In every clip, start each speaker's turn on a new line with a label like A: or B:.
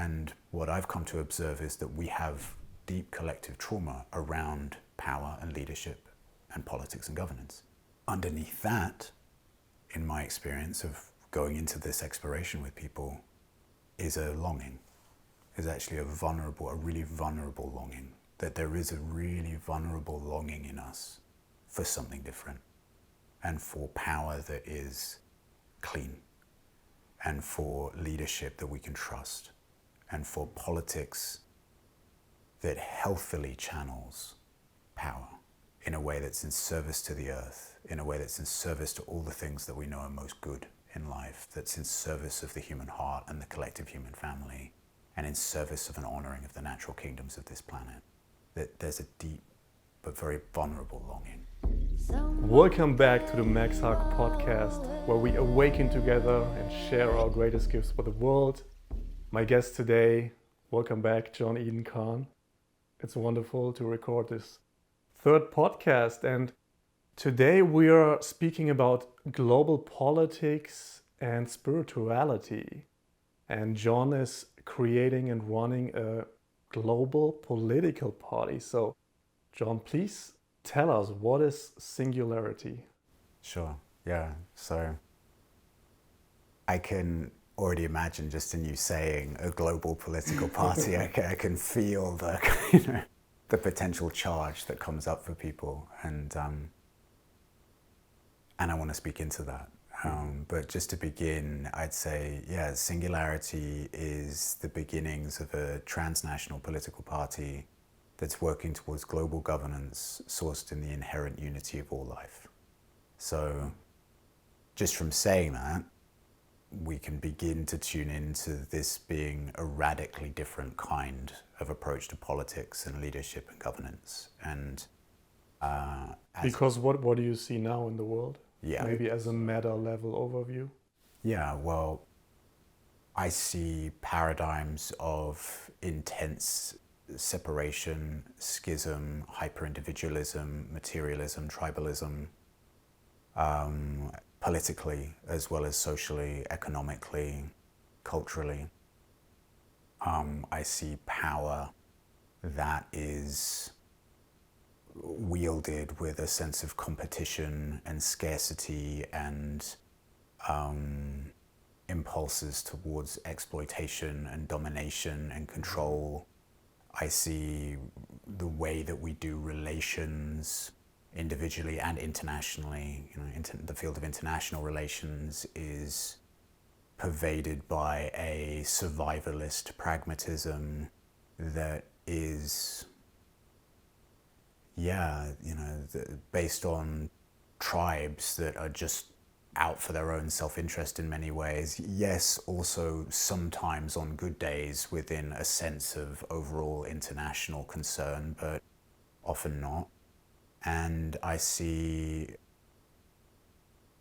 A: And what I've come to observe is that we have deep collective trauma around power and leadership and politics and governance. Underneath that, in my experience of going into this exploration with people, is a longing, is actually a really vulnerable longing, that there is a really vulnerable longing in us for something different, and for power that is clean, and for leadership that we can trust, and for politics that healthily channels power in a way that's in service to the earth, in a way that's in service to all the things that we know are most good in life, that's in service of the human heart and the collective human family, and in service of an honoring of the natural kingdoms of this planet. That there's a deep but very vulnerable longing.
B: Welcome back to the Max Hack podcast, where we awaken together and share our greatest gifts for the world. My guest today, welcome back, Jon Eden Khan. It's wonderful to record this third podcast, and today we are speaking about global politics and spirituality. And Jon is creating and running a global political party. So, Jon, please tell us, what is Singularity?
A: Sure, yeah. So I can already imagine, just in you saying a global political party, I can feel the potential charge that comes up for people, and I want to speak into that. But just to begin, I'd say, yeah, Singularity is the beginnings of a transnational political party that's working towards global governance sourced in the inherent unity of all life. So just from saying that, we can begin to tune into this being a radically different kind of approach to politics and leadership and governance. And
B: because what do you see now in the world?
A: Yeah.
B: Maybe as a meta level overview.
A: Yeah, well, I see paradigms of intense separation, schism, hyper-individualism, materialism, tribalism, politically as well as socially, economically, culturally. I see power that is wielded with a sense of competition and scarcity and impulses towards exploitation and domination and control. I see the way that we do relations individually and internationally. The field of international relations is pervaded by a survivalist pragmatism that is, based on tribes that are just out for their own self-interest in many ways. Yes, also sometimes on good days within a sense of overall international concern, but often not. And I see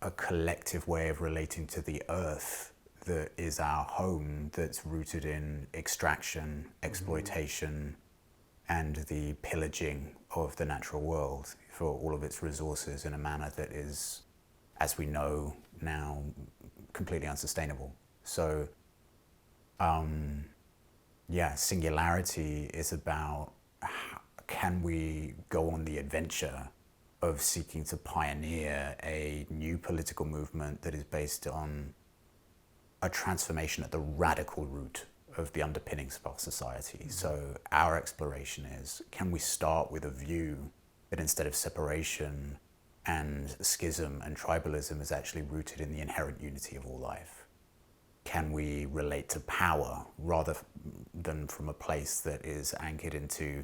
A: a collective way of relating to the earth that is our home, that's rooted in extraction, exploitation, and the pillaging of the natural world for all of its resources in a manner that is, as we know now, completely unsustainable. So, Singularity is about can we go on the adventure of seeking to pioneer a new political movement that is based on a transformation at the radical root of the underpinnings of our society. So our exploration is, can we start with a view that instead of separation and schism and tribalism is actually rooted in the inherent unity of all life? Can we relate to power rather than from a place that is anchored into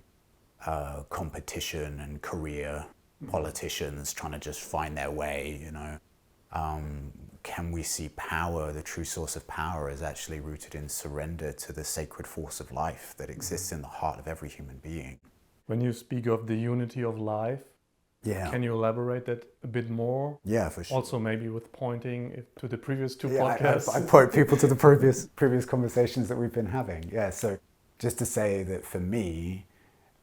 A: competition and career politicians trying to just find their way, Can we see power, the true source of power, is actually rooted in surrender to the sacred force of life that exists in the heart of every human being?
B: When you speak of the unity of life, can you elaborate that a bit more?
A: Yeah, for sure.
B: Also maybe with pointing to the previous two podcasts.
A: I point people to the previous conversations that we've been having. Yeah, so just to say that for me,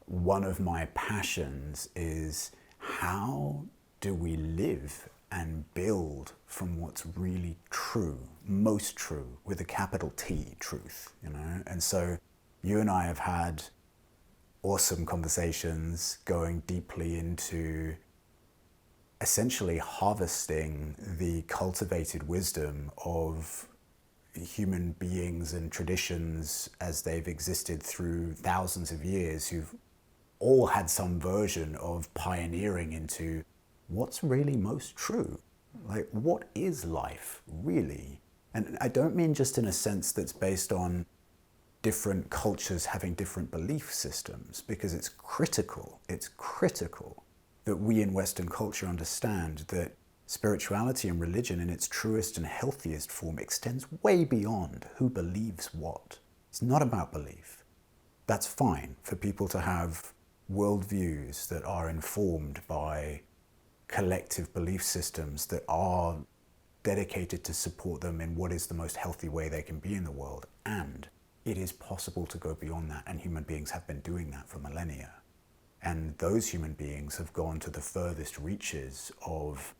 A: one of my passions is, how do we live and build from what's really true, most true, with a capital T, truth, you know? And so you and I have had awesome conversations going deeply into essentially harvesting the cultivated wisdom of human beings and traditions as they've existed through thousands of years, who've all had some version of pioneering into what's really most true. Like, what is life really? And I don't mean just in a sense that's based on different cultures having different belief systems, because it's critical that we in Western culture understand that spirituality and religion in its truest and healthiest form extends way beyond who believes what. It's not about belief. That's fine for people to have worldviews that are informed by collective belief systems that are dedicated to support them in what is the most healthy way they can be in the world. And it is possible to go beyond that, and human beings have been doing that for millennia. And those human beings have gone to the furthest reaches of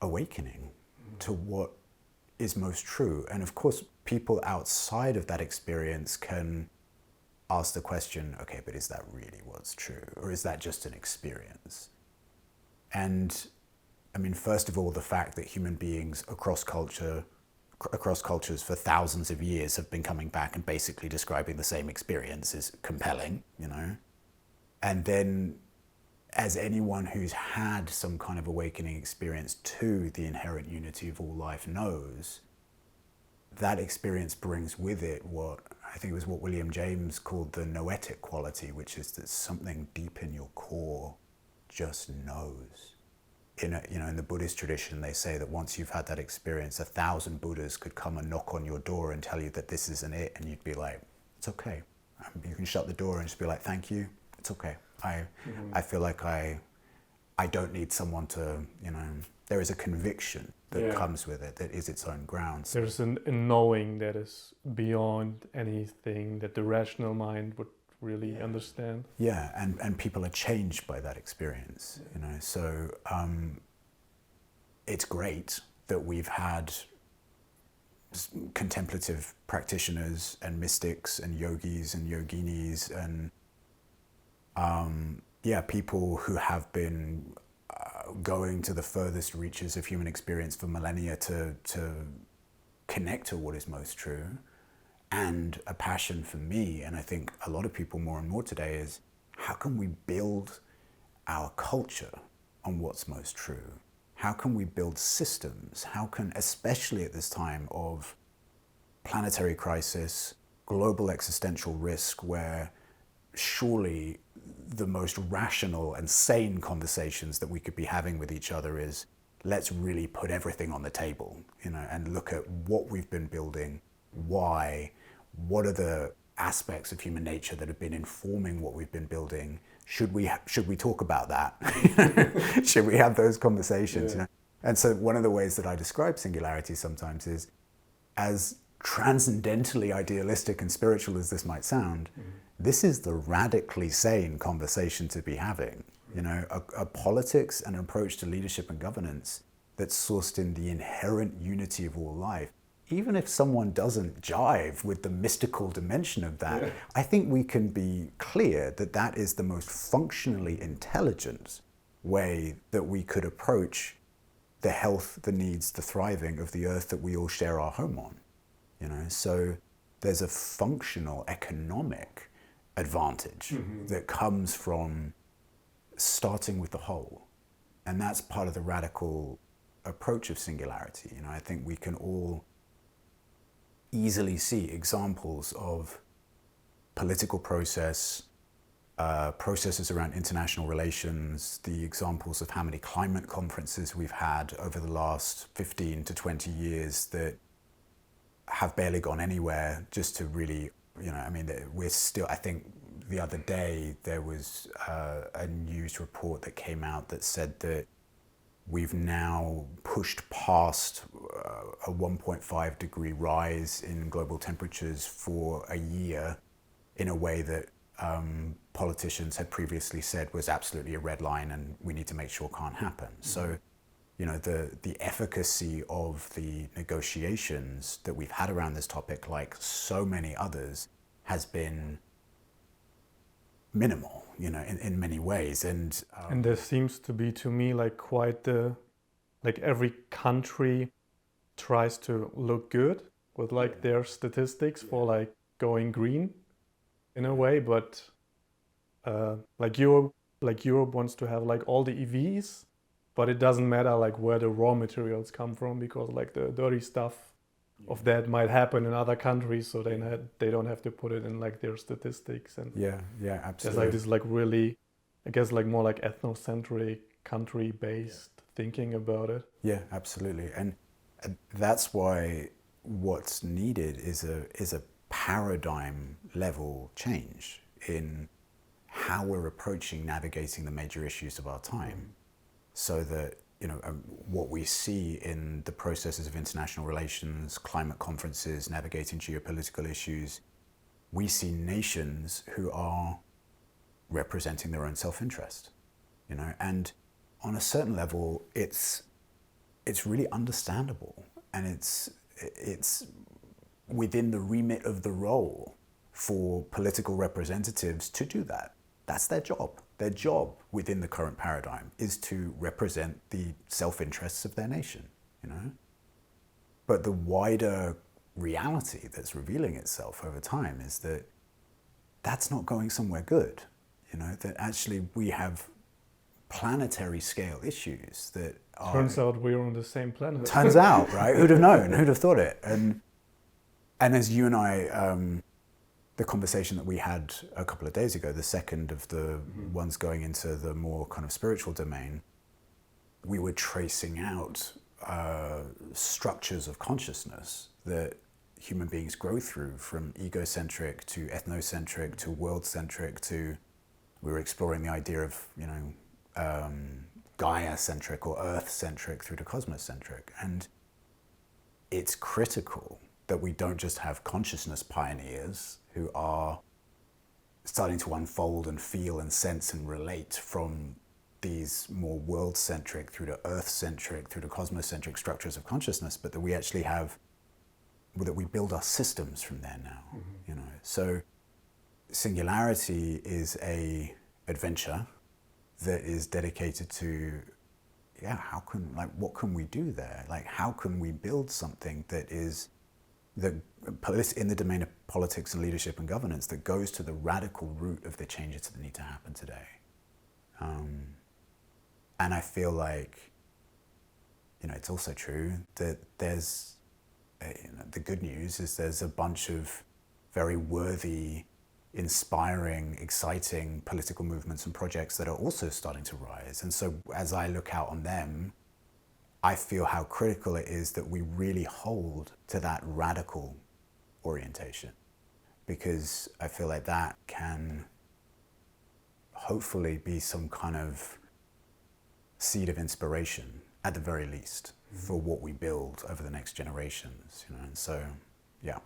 A: awakening to what is most true. And of course, people outside of that experience can ask the question, okay, but is that really what's true? Or is that just an experience? And I mean, first of all, the fact that human beings across cultures for thousands of years have been coming back and basically describing the same experience is compelling, you know? And then, as anyone who's had some kind of awakening experience to the inherent unity of all life knows, that experience brings with it what I think it was what William James called the noetic quality, which is that something deep in your core just knows. In the Buddhist tradition, they say that once you've had that experience, 1,000 Buddhas could come and knock on your door and tell you that this isn't it, and you'd be like, it's okay. You can shut the door and just be like, thank you, it's okay. I feel like I don't need someone to, there is a conviction that comes with it that is its own grounds.
B: There's a knowing that is beyond anything that the rational mind would really understand.
A: Yeah, and people are changed by that experience, so it's great that we've had contemplative practitioners and mystics and yogis and yoginis and people who have been going to the furthest reaches of human experience for millennia to connect to what is most true. And a passion for me, and I think a lot of people more and more today, is how can we build our culture on what's most true? How can we build systems? How can, especially at this time of planetary crisis, global existential risk, where surely the most rational and sane conversations that we could be having with each other is, let's really put everything on the table, and look at what we've been building, why, what are the aspects of human nature that have been informing what we've been building? Should we talk about that? Should we have those conversations?
B: Yeah.
A: And so one of the ways that I describe Singularity sometimes is, as transcendentally idealistic and spiritual as this might sound, this is the radically sane conversation to be having. A politics and an approach to leadership and governance that's sourced in the inherent unity of all life. Even if someone doesn't jive with the mystical dimension of that, I think we can be clear that that is the most functionally intelligent way that we could approach the health, the needs, the thriving of the earth that we all share our home on. So there's a functional economic advantage that comes from starting with the whole. And that's part of the radical approach of Singularity. I think we can all easily see examples of political processes around international relations, the examples of how many climate conferences we've had over the last 15 to 20 years that have barely gone anywhere, just to really, we're still, I think the other day there was a news report that came out that said that we've now pushed past a 1.5 degree rise in global temperatures for a year in a way that politicians had previously said was absolutely a red line and we need to make sure can't happen. So, you know, the efficacy of the negotiations that we've had around this topic, like so many others, has been minimal, you know, in many ways. And
B: there seems to be, to me, like quite like every country tries to look good with like their statistics for like going green in a way, but like Europe wants to have like all the EVs, but it doesn't matter like where the raw materials come from, because like the dirty stuff of that might happen in other countries, so they don't have to put it in like their statistics. And
A: yeah, absolutely.
B: there's like this like really, I guess, like more like ethnocentric, country-based thinking about it.
A: Yeah, absolutely. And that's why what's needed is a paradigm level change in how we're approaching navigating the major issues of our time, so that, you know, what we see in the processes of international relations, climate conferences, navigating geopolitical issues, we see nations who are representing their own self-interest, you know, and on a certain level, it's really understandable, and it's within the remit of the role for political representatives to do that. That's their job. Their job within the current paradigm is to represent the self-interests of their nation, you know. But the wider reality that's revealing itself over time is that that's not going somewhere good, you know, that actually we have planetary scale issues that are...
B: Turns out we're on the same planet.
A: Turns out, right? Who'd have known? Who'd have thought it? And as you and I, the conversation that we had a couple of days ago, the second of the ones going into the more kind of spiritual domain, we were tracing out structures of consciousness that human beings grow through, from egocentric to ethnocentric to world-centric to, we were exploring the idea of, you know, Gaia-centric or Earth-centric through to cosmos-centric. And it's critical that we don't just have consciousness pioneers who are starting to unfold and feel and sense and relate from these more world-centric through to Earth-centric through to cosmos-centric structures of consciousness, but that we actually have, that we build our systems from there now, you know. So Singularity is a adventure that is dedicated to, what can we do there? Like, how can we build something that is in the domain of politics and leadership and governance that goes to the radical root of the changes that need to happen today? And I feel like, you know, it's also true that there's, the good news is there's a bunch of very worthy, inspiring, exciting political movements and projects that are also starting to rise. And so as I look out on them, I feel how critical it is that we really hold to that radical orientation, because I feel like that can hopefully be some kind of seed of inspiration, at the very least, for what we build over the next generations, you know. And so, yeah.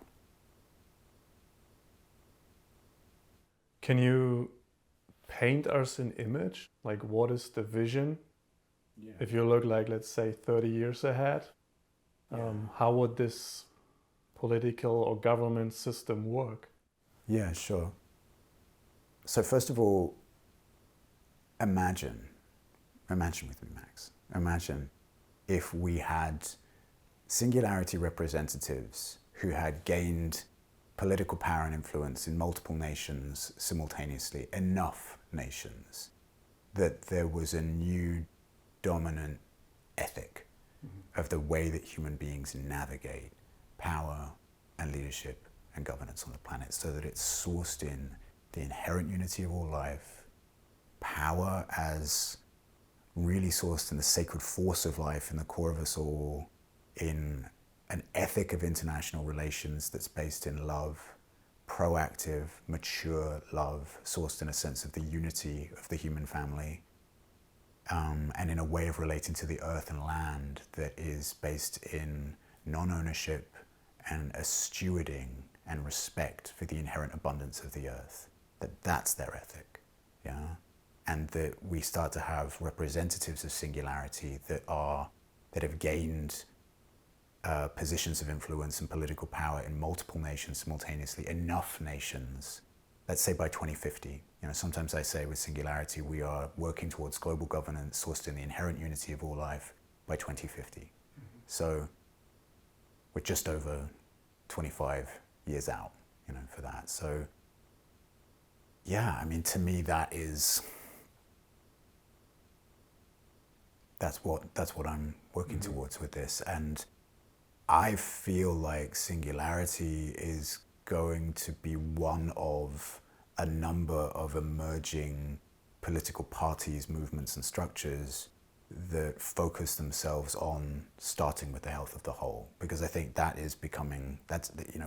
B: Can you paint us an image? Like, what is the vision? Yeah. If you look like, let's say, 30 years ahead, how would this political or government system work?
A: Yeah, sure. So first of all, imagine with me, Max. Imagine if we had Singularity representatives who had gained political power and influence in multiple nations simultaneously, enough nations, that there was a new dominant ethic of the way that human beings navigate power and leadership and governance on the planet, so that it's sourced in the inherent unity of all life, power as really sourced in the sacred force of life in the core of us all, in an ethic of international relations that's based in love, proactive, mature love, sourced in a sense of the unity of the human family, and in a way of relating to the earth and land that is based in non-ownership and a stewarding and respect for the inherent abundance of the earth. that that's their ethic, yeah, and that we start to have representatives of singularity that have gained positions of influence and political power in multiple nations simultaneously, enough nations, let's say by 2050. Sometimes I say with Singularity, we are working towards global governance sourced in the inherent unity of all life by 2050. Mm-hmm. So we're just over 25 years out, for that. So yeah, to me, that's what I'm working mm-hmm. towards with this. And I feel like Singularity is going to be one of a number of emerging political parties, movements, and structures that focus themselves on starting with the health of the whole. Because I think that is becoming,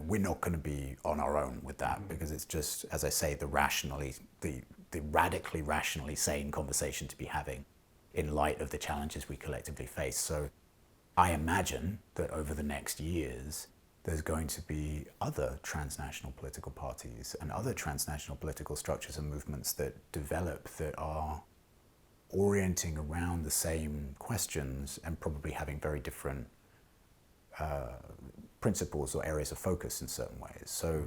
A: we're not going to be on our own with that, mm-hmm. because it's just, as I say, the radically rationally sane conversation to be having in light of the challenges we collectively face. So I imagine that over the next years, there's going to be other transnational political parties and other transnational political structures and movements that develop that are orienting around the same questions and probably having very different principles or areas of focus in certain ways. So,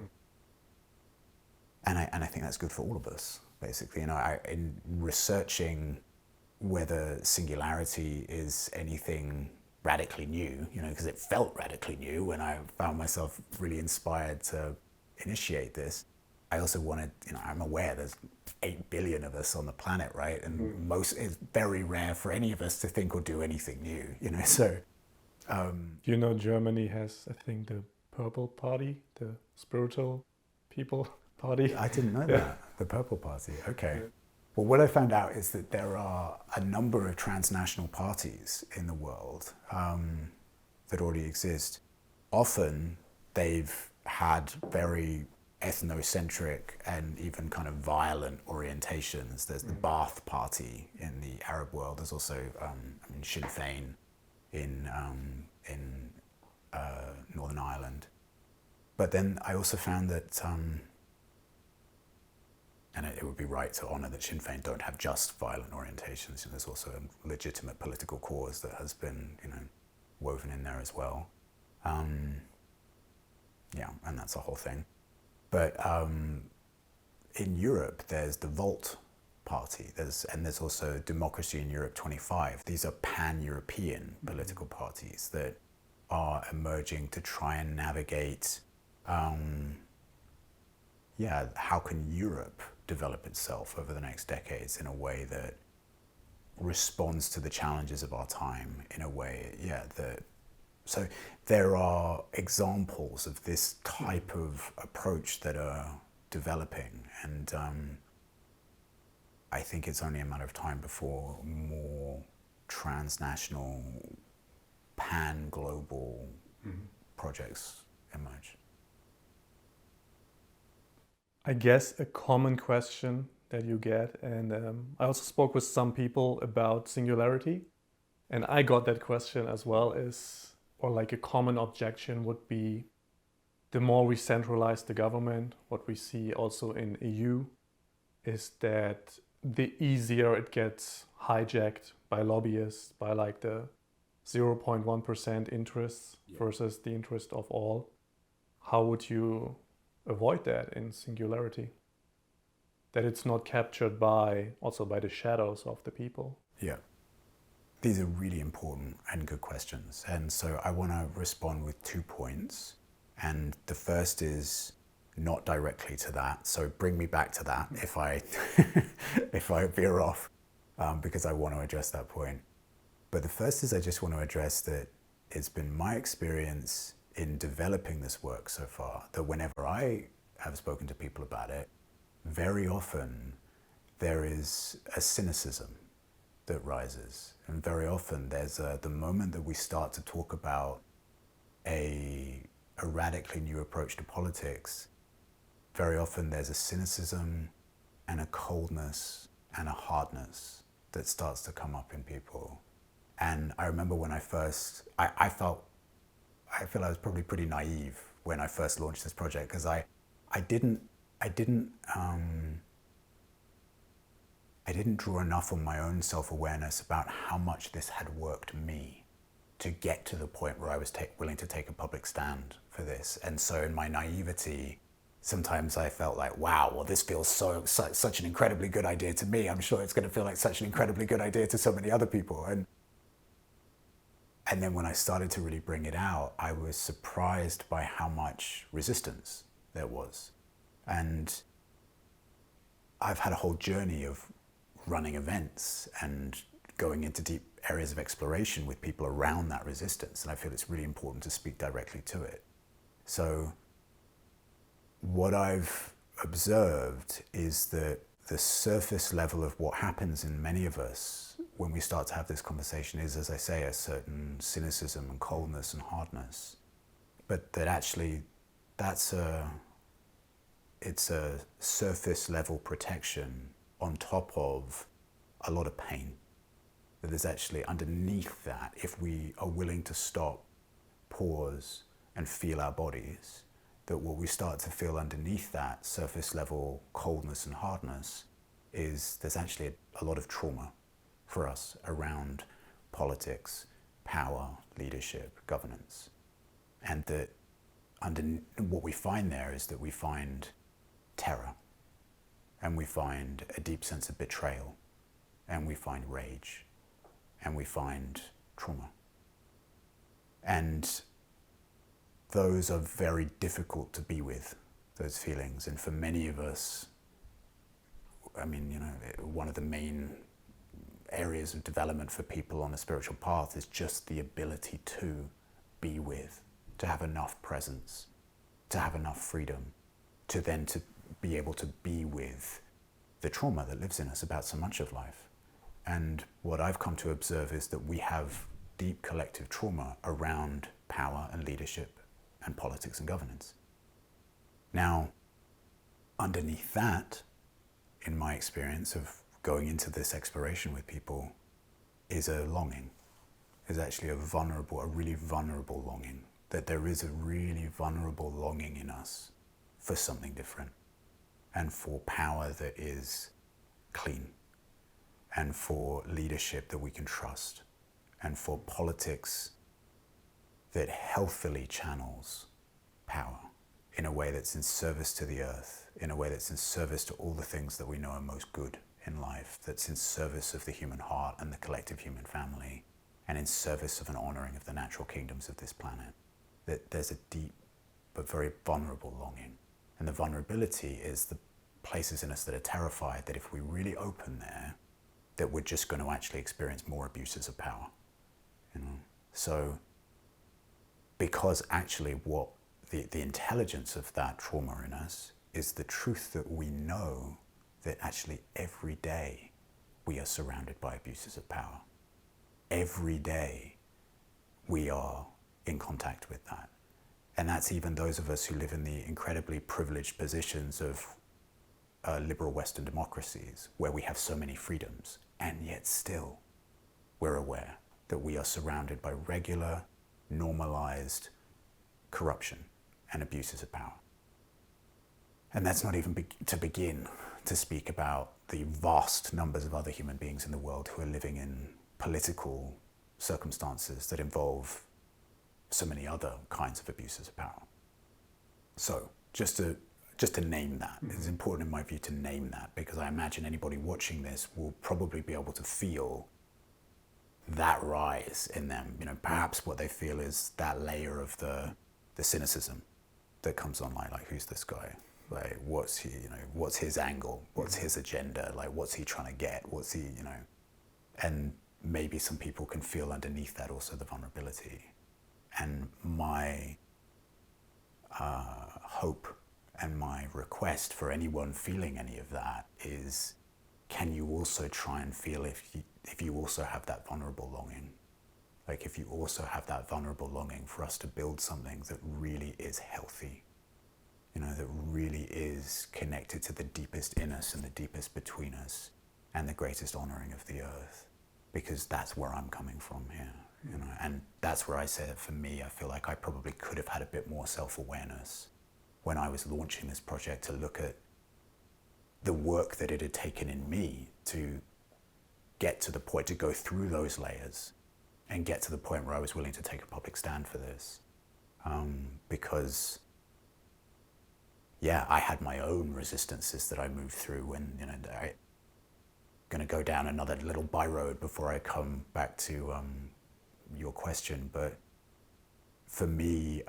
A: and I think that's good for all of us, basically. In researching whether Singularity is anything radically new, because it felt radically new when I found myself really inspired to initiate this. I also wanted, I'm aware there's 8 billion of us on the planet, right? And it's very rare for any of us to think or do anything new, so.
B: Germany has, I think, the Purple Party, the spiritual people party.
A: I didn't know that, the Purple Party, okay. Yeah. Well, what I found out is that there are a number of transnational parties in the world that already exist. Often they've had very ethnocentric and even kind of violent orientations. There's the Ba'ath Party in the Arab world. There's also Sinn Féin in Northern Ireland. But then I also found that and it would be right to honour that Sinn Féin don't have just violent orientations. There's also a legitimate political cause that has been, woven in there as well. And that's a whole thing. But in Europe, there's the Volt Party. There's also Democracy in Europe 25. These are pan-European political parties that are emerging to try and navigate. How can Europe develop itself over the next decades in a way that responds to the challenges of our time in a way, so there are examples of this type of approach that are developing, and I think it's only a matter of time before more transnational, pan-global projects emerge.
B: I guess a common question that you get, and I also spoke with some people about Singularity, and I got that question as well, a common objection would be, the more we centralize the government, what we see also in EU, is that the easier it gets hijacked by lobbyists, by the 0.1% interests versus the interest of all. How would you avoid that in Singularity? That it's not captured by the shadows of the people.
A: Yeah. These are really important and good questions. And so I want to respond with 2 points. And the first is not directly to that. So bring me back to that if I veer off, because I want to address that point. But the first is I just want to address that it's been my experience in developing this work so far that whenever I have spoken to people about it, very often there is a cynicism that rises. And very often there's the moment that we start to talk about a radically new approach to politics, very often there's a cynicism and a coldness and a hardness that starts to come up in people. And I remember when I feel I was probably pretty naive when I first launched this project, because I didn't I didn't draw enough on my own self-awareness about how much this had worked me to get to the point where I was willing to take a public stand for this. And so in my naivety, sometimes I felt like, wow, well, this feels such an incredibly good idea to me. I'm sure it's going to feel like such an incredibly good idea to so many other people. And then when I started to really bring it out, I was surprised by how much resistance there was. And I've had a whole journey of running events and going into deep areas of exploration with people around that resistance. And I feel it's really important to speak directly to it. So what I've observed is that the surface level of what happens in many of us when we start to have this conversation is, as I say, a certain cynicism and coldness and hardness. But that actually it's a surface level protection on top of a lot of pain. That there's actually underneath that, if we are willing to stop, pause, and feel our bodies, that what we start to feel underneath that surface level coldness and hardness is there's actually a lot of trauma for us around politics, power, leadership, governance. And that what we find there is that we find terror, and we find a deep sense of betrayal, and we find rage, and we find trauma. And those are very difficult to be with, those feelings. And for many of us, I mean, one of the main areas of development for people on a spiritual path is just the ability to be with, to have enough presence, to have enough freedom, to be able to be with the trauma that lives in us about so much of life. And what I've come to observe is that we have deep collective trauma around power and leadership and politics and governance. Now, underneath that, in my experience of going into this exploration with people, is a longing, is actually a really vulnerable longing, that there is a really vulnerable longing in us for something different, and for power that is clean, and for leadership that we can trust, and for politics that healthily channels power in a way that's in service to the earth, in a way that's in service to all the things that we know are most good in life, that's in service of the human heart and the collective human family, and in service of an honoring of the natural kingdoms of this planet. That there's a deep but very vulnerable longing. And the vulnerability is the places in us that are terrified that if we really open there, that we're just going to actually experience more abuses of power. So, because actually what the intelligence of that trauma in us is the truth that we know that actually every day we are surrounded by abuses of power. Every day we are in contact with that. And that's even those of us who live in the incredibly privileged positions of liberal Western democracies, where we have so many freedoms, and yet still we're aware that we are surrounded by regular, normalized corruption and abuses of power. And that's not even to begin to speak about the vast numbers of other human beings in the world who are living in political circumstances that involve so many other kinds of abuses of power. So just to name that, it's important in my view to name that, because I imagine anybody watching this will probably be able to feel that rise in them. Perhaps what they feel is that layer of the cynicism that comes online, like, who's this guy? Like, what's he, what's his angle? What's his agenda? Like, what's he trying to get? What's he, and maybe some people can feel underneath that also the vulnerability. And my hope and my request for anyone feeling any of that is, can you also try and feel if you also have that vulnerable longing? Like, if you also have that vulnerable longing for us to build something that really is healthy, that really is connected to the deepest in us and the deepest between us and the greatest honoring of the earth, because that's where I'm coming from here. And that's where I say that for me, I feel like I probably could have had a bit more self-awareness when I was launching this project, to look at the work that it had taken in me to get to the point, to go through those layers and get to the point where I was willing to take a public stand for this. Because, yeah, I had my own resistances that I moved through, and, you know, I'm going to go down another little by-road before I come back to your question. But for me,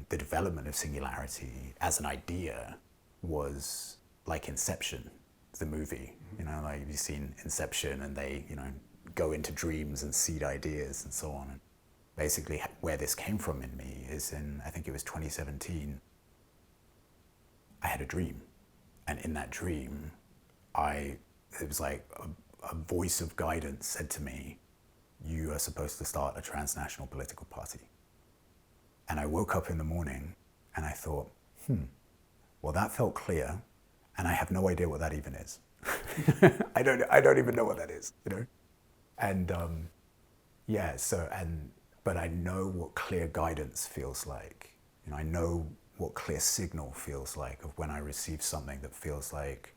A: the development of Singularity as an idea was like Inception, the movie. You know, like you've seen Inception, and they, you know, go into dreams and seed ideas and so on. And basically where this came from in me is in, I think it was 2017, I had a dream. And in that dream, it was like a voice of guidance said to me, you are supposed to start a transnational political party. And I woke up in the morning and I thought, well, that felt clear, and I have no idea what that even is. I don't even know what that is, you know? And but I know what clear guidance feels like. You know, I know what clear signal feels like of when I receive something that feels like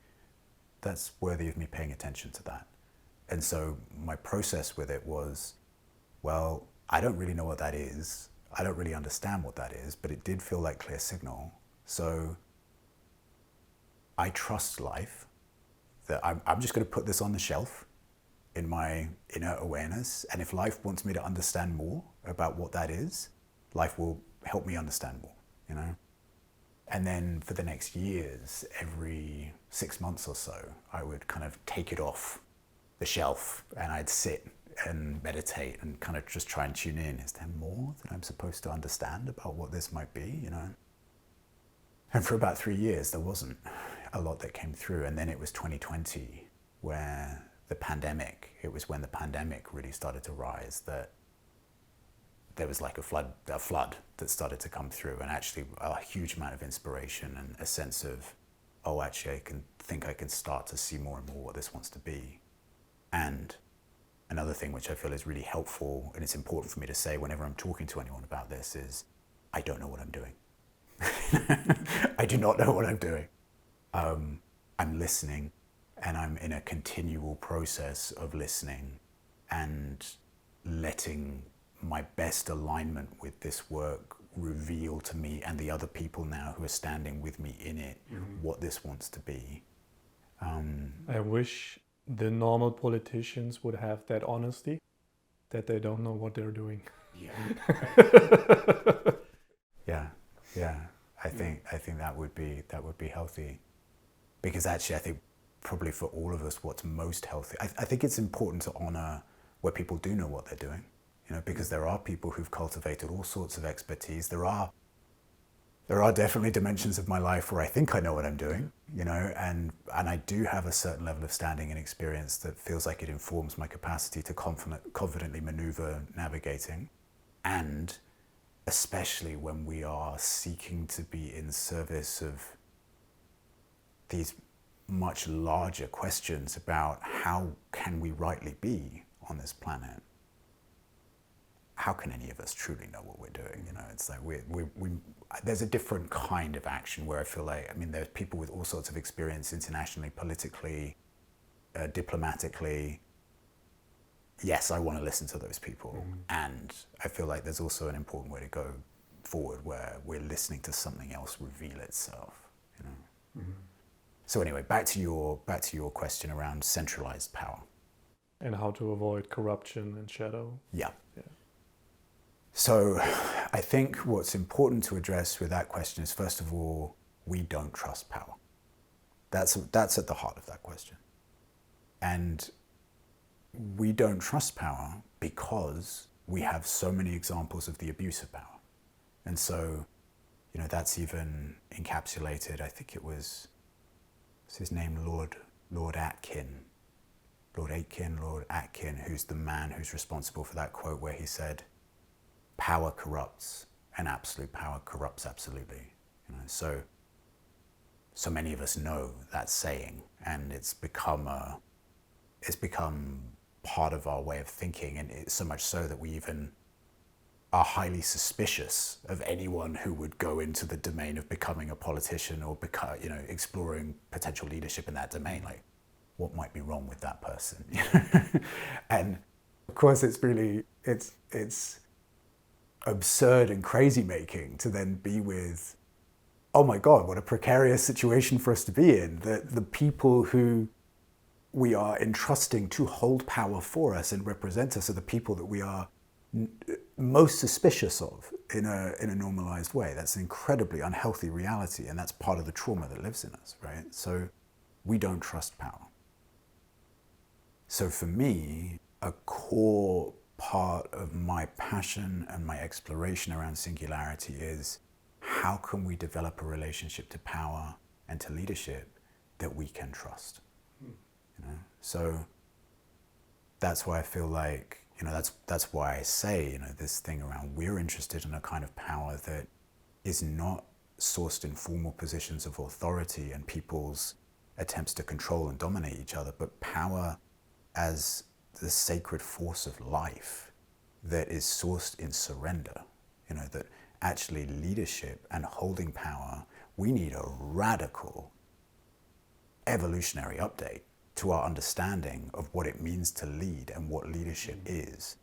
A: that's worthy of me paying attention to that. And so my process with it was, well, I don't really know what that is. I don't really understand what that is, but it did feel like clear signal. So I trust life, that I'm just going to put this on the shelf in my inner awareness. And if life wants me to understand more about what that is, life will help me understand more, you know? And then for the next years, every 6 months or so, I would kind of take it off the shelf and I'd sit and meditate and kind of just try and tune in. Is there more that I'm supposed to understand about what this might be, you know? And for about 3 years, there wasn't a lot that came through. And then it was 2020 where it was when the pandemic really started to rise, that there was like a flood that started to come through, and actually a huge amount of inspiration and a sense of, oh, actually I can start to see more and more what this wants to be. And another thing which I feel is really helpful, and it's important for me to say whenever I'm talking to anyone about this, is I don't know what I'm doing. I do not know what I'm doing. I'm listening, and I'm in a continual process of listening and letting my best alignment with this work reveal to me and the other people now who are standing with me in it what this wants to be.
B: I wish the normal politicians would have that honesty, that they don't know what they're doing.
A: Yeah. I think that would be healthy, because actually I think probably for all of us what's most healthy, I think it's important to honor where people do know what they're doing, you know, because there are people who've cultivated all sorts of expertise. There are definitely dimensions of my life where I think I know what I'm doing, you know, and I do have a certain level of standing and experience that feels like it informs my capacity to confidently maneuver navigating. And especially when we are seeking to be in service of these much larger questions about how can we rightly be on this planet. How can any of us truly know what we're doing? You know, it's like there's a different kind of action where I feel like, I mean, there's people with all sorts of experience internationally, politically, diplomatically. Yes, I want to listen to those people. And I feel like there's also an important way to go forward where we're listening to something else reveal itself, you know. So anyway, back to your question around centralized power.
B: And how to avoid corruption and shadow.
A: Yeah. So I think what's important to address with that question is, first of all, we don't trust power. That's at the heart of that question. And we don't trust power because we have so many examples of the abuse of power. And so, you know, that's even encapsulated, I think it was, what's his name, Lord Atkin, who's the man who's responsible for that quote where he said, power corrupts and absolute power corrupts absolutely. You know, so many of us know that saying, and it's become part of our way of thinking, and it's so much so that we even are highly suspicious of anyone who would go into the domain of becoming a politician or exploring potential leadership in that domain. Like, what might be wrong with that person? And of course, it's absurd and crazy making to then be with, oh my God, what a precarious situation for us to be in. The people who we are entrusting to hold power for us and represent us are the people that we are most suspicious of in a normalized way. That's an incredibly unhealthy reality, and that's part of the trauma that lives in us, right? So we don't trust power. So for me, a core part of my passion and my exploration around singularity is, how can we develop a relationship to power and to leadership that we can trust? So that's why I feel like, that's why I say, this thing around, we're interested in a kind of power that is not sourced in formal positions of authority and people's attempts to control and dominate each other, but power as the sacred force of life that is sourced in surrender. That actually leadership and holding power, we need a radical evolutionary update to our understanding of what it means to lead and what leadership is.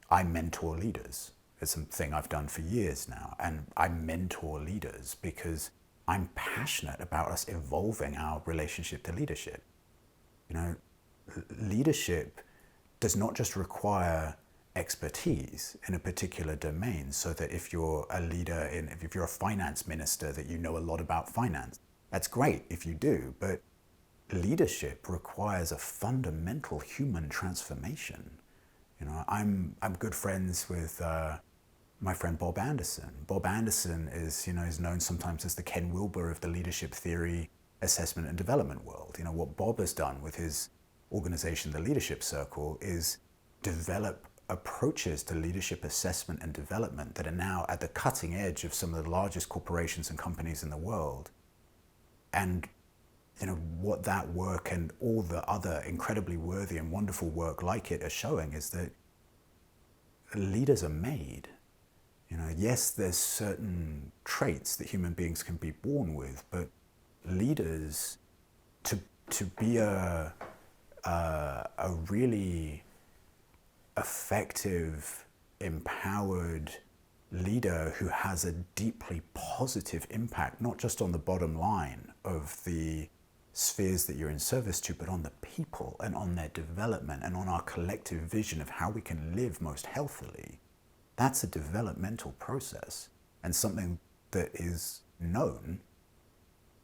A: I mentor leaders. It's something I've done for years now, and I mentor leaders because I'm passionate about us evolving our relationship to leadership. Leadership does not just require expertise in a particular domain, so that if you're a leader if you're a finance minister, that you know a lot about finance. That's great if you do, but leadership requires a fundamental human transformation. I'm good friends with my friend Bob Anderson. Bob Anderson is known sometimes as the Ken Wilber of the leadership theory, assessment and development world. What Bob has done with his organization, the Leadership Circle, is develop approaches to leadership assessment and development that are now at the cutting edge of some of the largest corporations and companies in the world. And what that work and all the other incredibly worthy and wonderful work like it are showing is that leaders are made. Yes, there's certain traits that human beings can be born with, but leaders, to be a really effective, empowered leader who has a deeply positive impact, not just on the bottom line of the spheres that you're in service to, but on the people and on their development and on our collective vision of how we can live most healthily. That's a developmental process, and something that is known.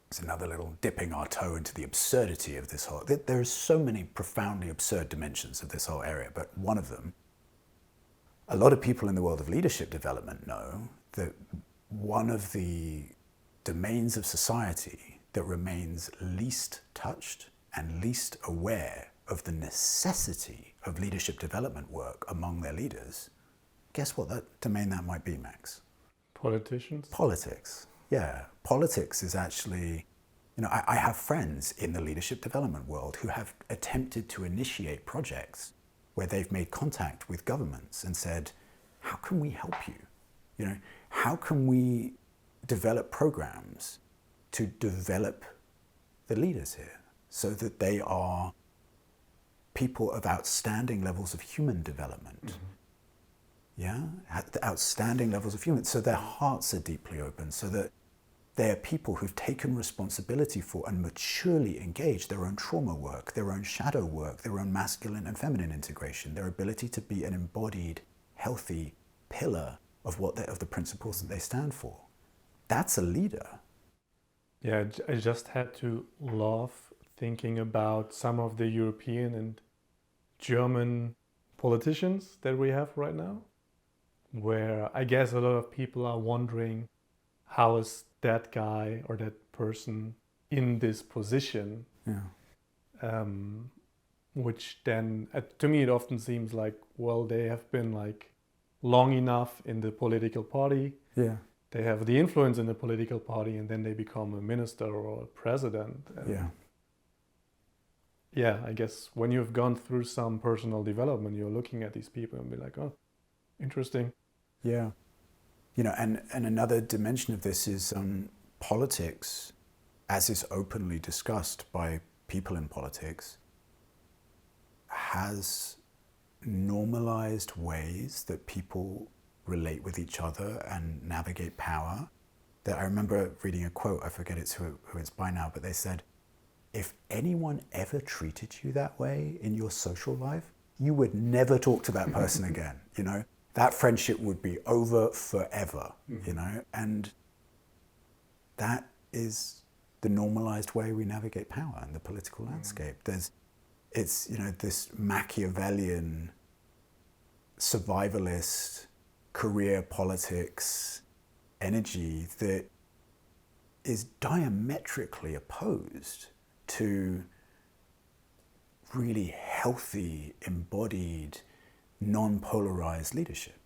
A: It's another little dipping our toe into the absurdity of this whole. There are so many profoundly absurd dimensions of this whole area, but one of them, a lot of people in the world of leadership development know that one of the domains of society that remains least touched and least aware of the necessity of leadership development work among their leaders, guess what domain that might be, Max?
B: Politicians?
A: Politics. Yeah. Politics is actually, I have friends in the leadership development world who have attempted to initiate projects where they've made contact with governments and said, how can we help you? How can we develop programs to develop the leaders here so that they are people of outstanding levels of human development? Mm-hmm. Yeah, at the outstanding levels of human, so their hearts are deeply open, so that they are people who've taken responsibility for and maturely engaged their own trauma work, their own shadow work, their own masculine and feminine integration, their ability to be an embodied, healthy pillar of the principles that they stand for. That's a leader.
B: Yeah, I just had to laugh thinking about some of the European and German politicians that we have right now, where I guess a lot of people are wondering, how is that guy or that person in this position?
A: Yeah.
B: Which then, to me, it often seems like, well, they have been like long enough in the political party.
A: Yeah.
B: They have the influence in the political party, and then they become a minister or a president.
A: And
B: yeah, I guess when you've gone through some personal development, you're looking at these people and be like, oh, interesting.
A: Yeah. And another dimension of this is politics, as is openly discussed by people in politics, has normalized ways that people relate with each other and navigate power. That I remember reading a quote, I forget who it's by now, but they said, if anyone ever treated you that way in your social life, you would never talk to that person again, That friendship would be over forever, And that is the normalized way we navigate power in the political landscape. It's this Machiavellian, survivalist, career politics energy that is diametrically opposed to really healthy, embodied, non-polarized leadership.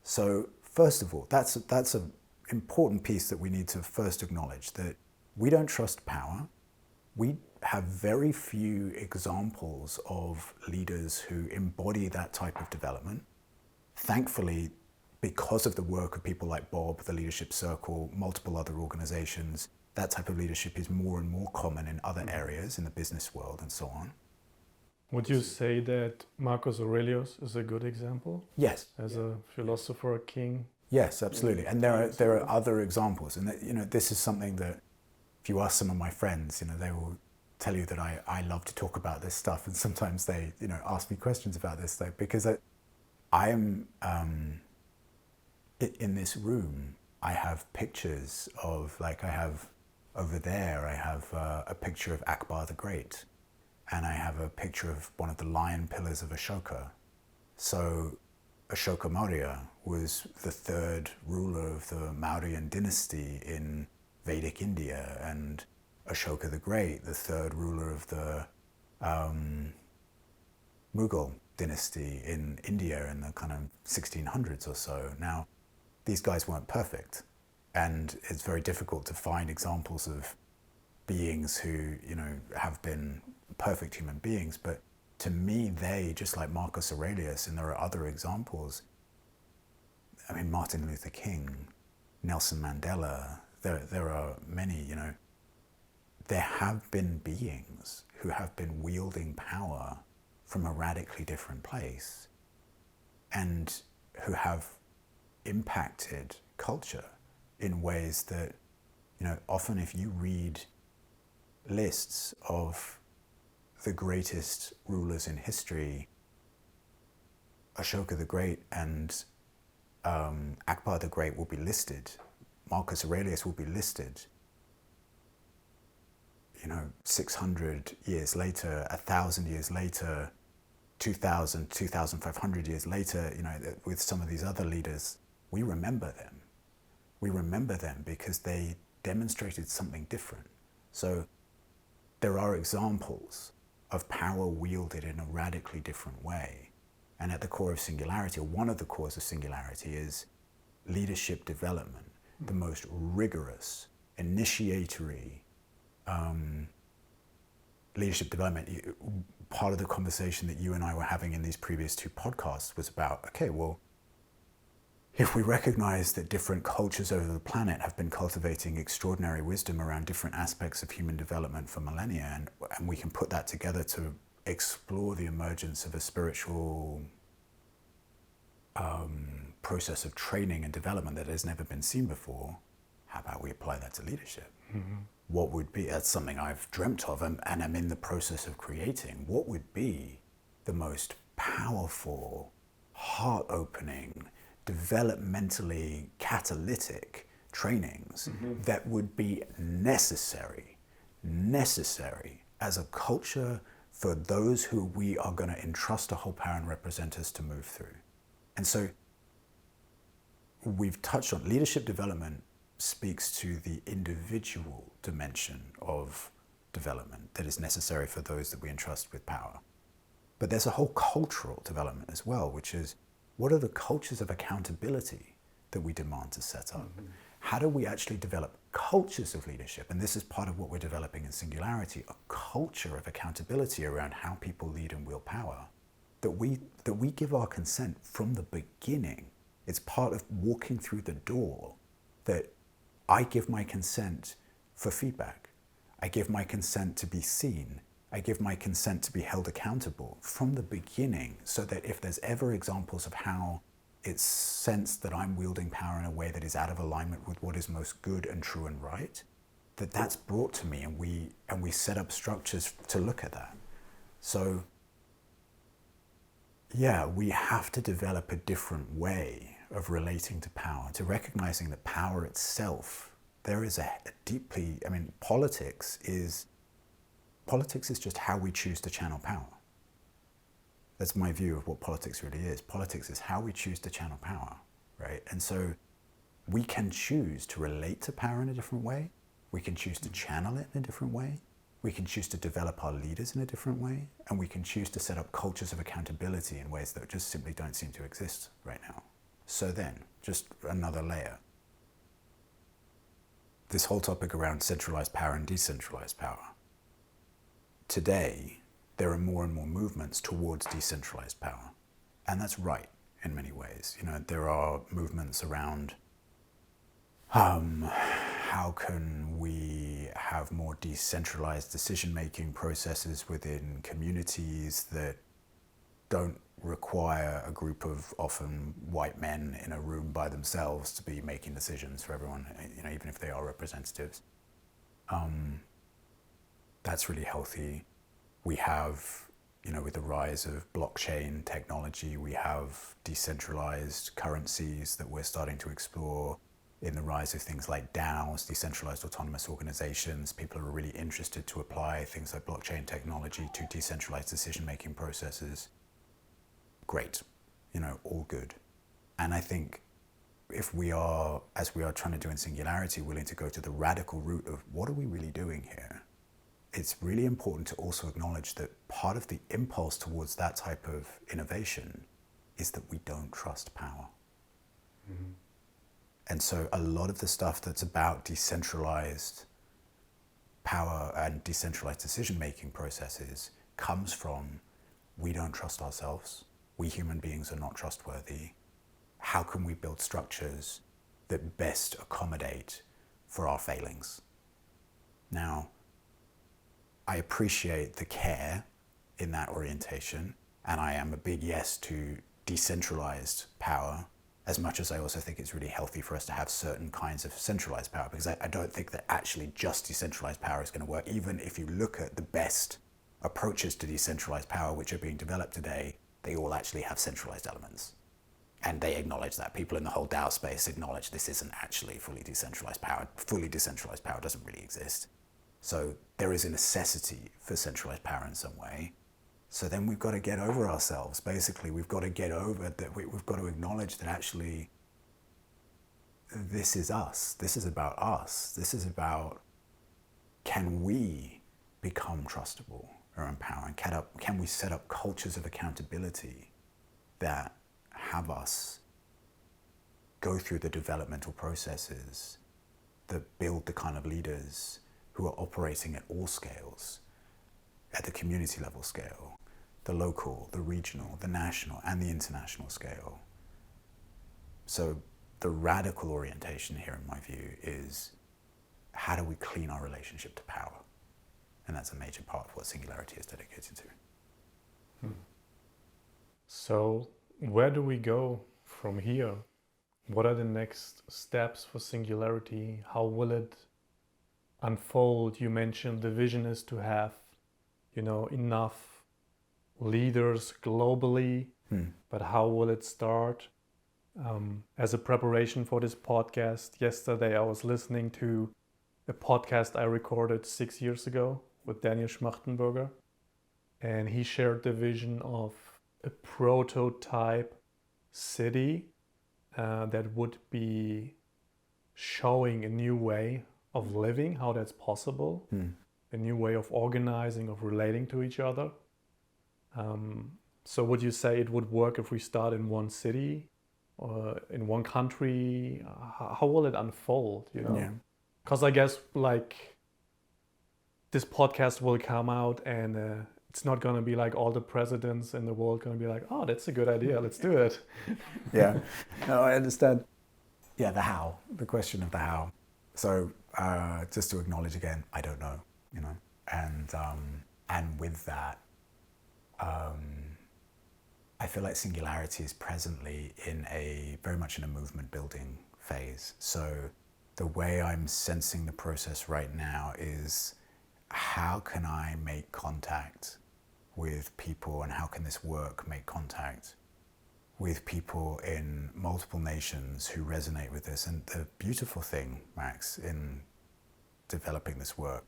A: So first of all, that's an important piece that we need to first acknowledge, that we don't trust power. We have very few examples of leaders who embody that type of development. Thankfully, because of the work of people like Bob, the Leadership Circle, multiple other organizations, that type of leadership is more and more common in other areas in the business world and so on.
B: Would you say that Marcus Aurelius is a good example?
A: Yes.
B: As a philosopher, a king?
A: Yes, absolutely. And there are other examples. And this is something that if you ask some of my friends, they will tell you that I love to talk about this stuff. And sometimes they, ask me questions about this stuff because I am, in this room, I have pictures of, I have over there, I have a picture of Akbar the Great. And I have a picture of one of the lion pillars of Ashoka. So Ashoka Maurya was the third ruler of the Mauryan dynasty in Vedic India, and Ashoka the Great, the third ruler of the Mughal dynasty in India in the kind of 1600s or so. Now, these guys weren't perfect, and it's very difficult to find examples of beings who, have been perfect human beings, but to me, they, just like Marcus Aurelius, and there are other examples, Martin Luther King, Nelson Mandela, there are many, there have been beings who have been wielding power from a radically different place and who have impacted culture in ways that, often if you read lists of the greatest rulers in history, Ashoka the Great and Akbar the Great will be listed. Marcus Aurelius will be listed. 600 years later, 1,000 years later, 2,000, 2,500 years later, with some of these other leaders, we remember them. We remember them because they demonstrated something different. So there are examples of power wielded in a radically different way. And at the core of Singularity, or one of the cores of Singularity, is leadership development, the most rigorous, initiatory leadership development. Part of the conversation that you and I were having in these previous two podcasts was about, okay, well, if we recognize that different cultures over the planet have been cultivating extraordinary wisdom around different aspects of human development for millennia, and we can put that together to explore the emergence of a spiritual process of training and development that has never been seen before, how about we apply that to leadership? Mm-hmm. What would be, that's something I've dreamt of and I'm in the process of creating, what would be the most powerful, heart-opening, developmentally catalytic trainings that would be necessary as a culture for those who we are going to entrust to hold power and represent us to move through. And so we've touched on leadership development speaks to the individual dimension of development that is necessary for those that we entrust with power. But there's a whole cultural development as well, which is, what are the cultures of accountability that we demand to set up? Mm-hmm. How do we actually develop cultures of leadership? And this is part of what we're developing in Singularity, a culture of accountability around how people lead and wield power, that we give our consent from the beginning It's part of walking through the door that I give my consent for feedback. I give my consent to be seen. I give my consent to be held accountable from the beginning, so that if there's ever examples of how it's sensed that I'm wielding power in a way that is out of alignment with what is most good and true and right, that's brought to me, and we set up structures to look at that. So yeah, we have to develop a different way of relating to power, to recognizing that power itself, there is a deeply, politics is just how we choose to channel power. That's my view of what politics really is. Politics is how we choose to channel power, right? And so we can choose to relate to power in a different way. We can choose to channel it in a different way. We can choose to develop our leaders in a different way. And we can choose to set up cultures of accountability in ways that just simply don't seem to exist right now. So then, just another layer. This whole topic around centralized power and decentralized power. Today, there are more and more movements towards decentralized power. And that's right in many ways. There are movements around how can we have more decentralized decision-making processes within communities that don't require a group of often white men in a room by themselves to be making decisions for everyone, even if they are representatives. That's really healthy. We have, with the rise of blockchain technology, we have decentralized currencies that we're starting to explore. In the rise of things like DAOs, decentralized autonomous organizations, people are really interested to apply things like blockchain technology to decentralized decision-making processes. Great, all good. And I think if we are, as we are trying to do in Singularity, willing to go to the radical root of what are we really doing here, it's really important to also acknowledge that part of the impulse towards that type of innovation is that we don't trust power. Mm-hmm. And so a lot of the stuff that's about decentralized power and decentralized decision-making processes comes from, we don't trust ourselves. We human beings are not trustworthy. How can we build structures that best accommodate for our failings? Now, I appreciate the care in that orientation, and I am a big yes to decentralized power, as much as I also think it's really healthy for us to have certain kinds of centralized power, because I don't think that actually just decentralized power is going to work. Even if you look at the best approaches to decentralized power which are being developed today, they all actually have centralized elements. And they acknowledge that. People in the whole DAO space acknowledge this isn't actually fully decentralized power. Fully decentralized power doesn't really exist. So there is a necessity for centralized power in some way. So then we've got to get over ourselves. Basically, we've got to get over that. We've got to acknowledge that actually this is us. This is about us. This is about, can we become trustable or empower? And can we set up cultures of accountability that have us go through the developmental processes that build the kind of leaders who are operating at all scales, at the community level scale, the local, the regional, the national, and the international scale. So the radical orientation here, in my view, is how do we clean our relationship to power? And that's a major part of what Singularity is dedicated to.
B: So where do we go from here? What are the next steps for Singularity? How will it unfold? You mentioned the vision is to have, enough leaders globally, but how will it start? As a preparation for this podcast, yesterday I was listening to a podcast I recorded 6 years ago with Daniel Schmachtenberger, and he shared the vision of a prototype city that would be showing a new way of living, how that's possible, a new way of organizing, of relating to each other. So would you say it would work if we start in one city or in one country? How will it unfold,
A: Yeah.
B: Because I guess this podcast will come out and it's not going to be like all the presidents in the world going to be like, oh, that's a good idea, let's do it.
A: Yeah, no, I understand. Yeah, the how, the question of the how. So just to acknowledge again, I don't know, and with that, I feel like Singularity is presently very much in a movement building phase. So the way I'm sensing the process right now is, how can I make contact with people, and how can this work make contact with people in multiple nations who resonate with this? And the beautiful thing, Max, in developing this work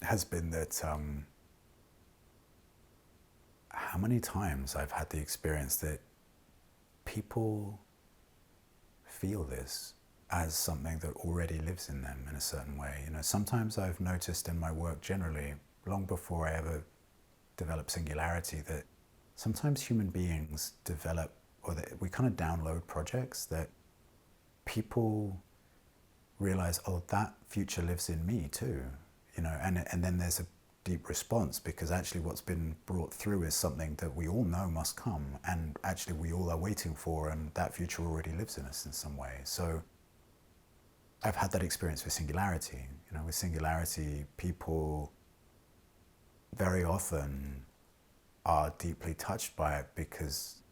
A: has been that how many times I've had the experience that people feel this as something that already lives in them in a certain way. Sometimes I've noticed in my work generally, long before I ever developed Singularity, that sometimes human beings develop, or that we kind of download projects that people realize, oh, that future lives in me too, and then there's a deep response, because actually what's been brought through is something that we all know must come, and actually we all are waiting for, and that future already lives in us in some way. So I've had that experience with Singularity. With Singularity, people very often are deeply touched by it, because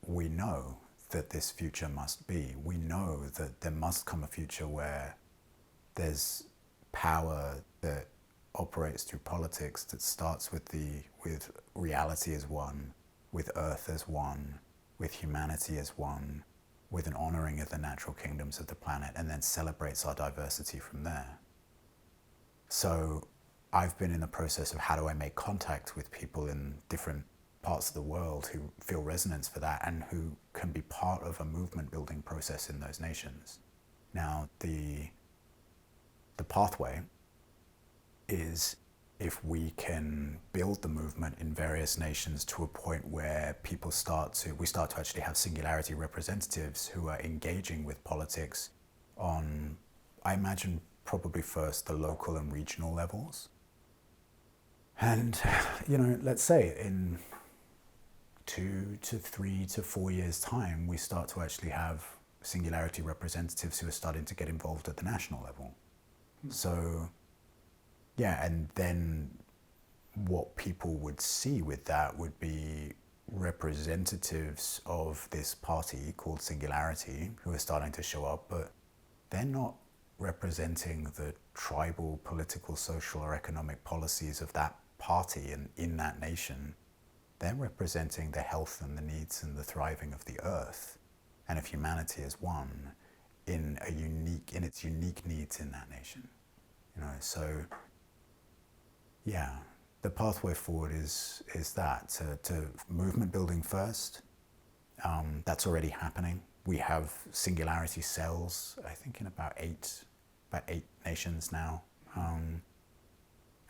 A: we know that this future must be. We know that there must come a future where there's power that operates through politics, that starts with reality as one, with earth as one, with humanity as one, with an honoring of the natural kingdoms of the planet, and then celebrates our diversity from there. So I've been in the process of, how do I make contact with people in different parts of the world who feel resonance for that, and who can be part of a movement building process in those nations. Now, the pathway is, if we can build the movement in various nations to a point where we start to actually have Singularity representatives who are engaging with politics on, I imagine, probably first the local and regional levels. And, let's say in 2 to 3 to 4 years' time, we start to actually have Singularity representatives who are starting to get involved at the national level. So, yeah, and then what people would see with that would be representatives of this party called Singularity who are starting to show up, but they're not representing the tribal, political, social, or economic policies of that party and in that nation. They're representing the health and the needs and the thriving of the earth and of humanity as one in its unique needs in that nation. So yeah, the pathway forward is that to movement building first. That's already happening. We have Singularity cells, I think, in about eight nations now.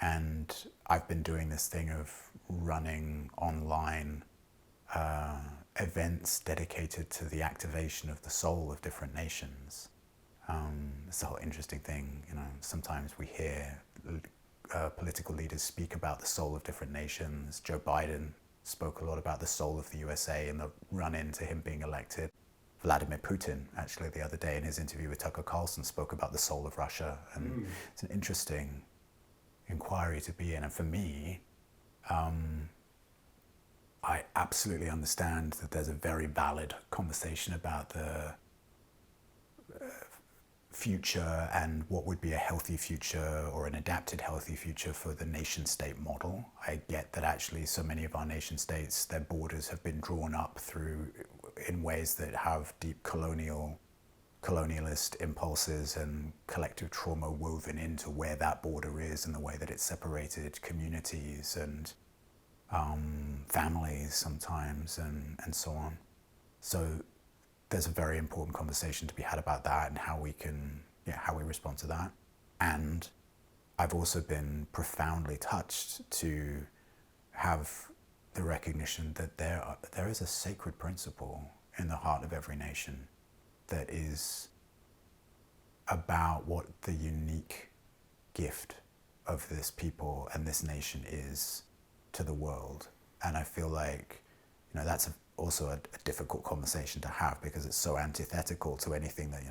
A: And I've been doing this thing of running online events dedicated to the activation of the soul of different nations. It's a whole interesting thing. Sometimes we hear political leaders speak about the soul of different nations. Joe Biden spoke a lot about the soul of the USA and the run-in to him being elected. Vladimir Putin, actually, the other day in his interview with Tucker Carlson, spoke about the soul of Russia. And it's an interesting inquiry to be in. And for me, I absolutely understand that there's a very valid conversation about the future and what would be a healthy future or an adapted healthy future for the nation state model. I get that actually so many of our nation states, their borders have been drawn up in ways that have deep colonialist impulses and collective trauma woven into where that border is and the way that it's separated communities and families sometimes and so on. So there's a very important conversation to be had about that and how we respond to that. And I've also been profoundly touched to have the recognition that there is a sacred principle in the heart of every nation that is about what the unique gift of this people and this nation is to the world. And I feel like, that's also a difficult conversation to have, because it's so antithetical to anything that,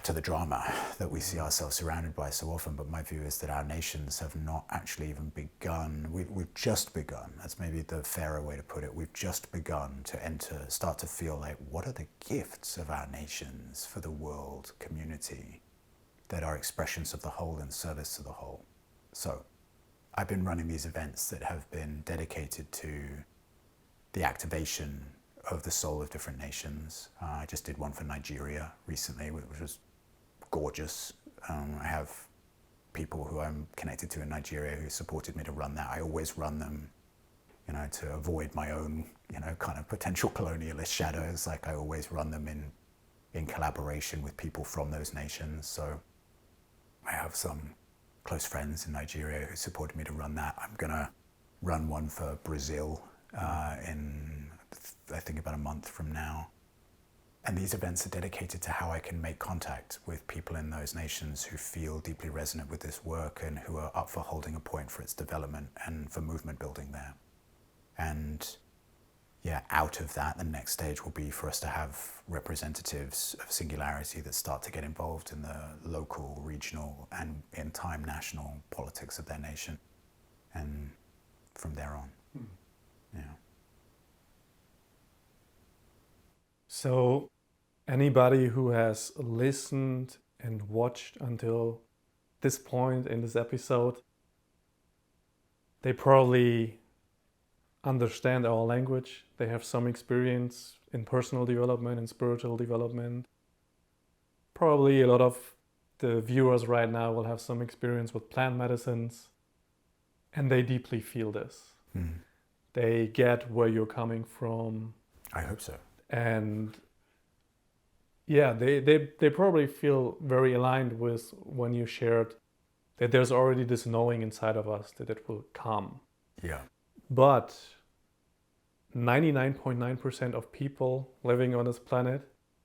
A: to the drama that we see ourselves surrounded by so often. But my view is that our nations have not actually even begun. We've just begun. That's maybe the fairer way to put it. We've just begun to start to feel like, what are the gifts of our nations for the world community that are expressions of the whole and service to the whole? So I've been running these events that have been dedicated to the activation of the soul of different nations. I just did one for Nigeria recently, which was gorgeous. I have people who I'm connected to in Nigeria who supported me to run that. I always run them, to avoid my own, kind of potential colonialist shadows. Like, I always run them in collaboration with people from those nations. So I have some close friends in Nigeria who supported me to run that. I'm gonna run one for Brazil in, I think, about a month from now. And these events are dedicated to how I can make contact with people in those nations who feel deeply resonant with this work and who are up for holding a point for its development and for movement building there. And out of that, the next stage will be for us to have representatives of Singularity that start to get involved in the local, regional, and in time national politics of their nation. And from there on,
B: So anybody who has listened and watched until this point in this episode, they probably understand our language. They have some experience in personal development and spiritual development. Probably a lot of the viewers right now will have some experience with plant medicines, and they deeply feel this. They get where you're coming from.
A: I hope so.
B: And they probably feel very aligned with when you shared that there's already this knowing inside of us that it will come.
A: Yeah.
B: But 99.9% of people living on this planet,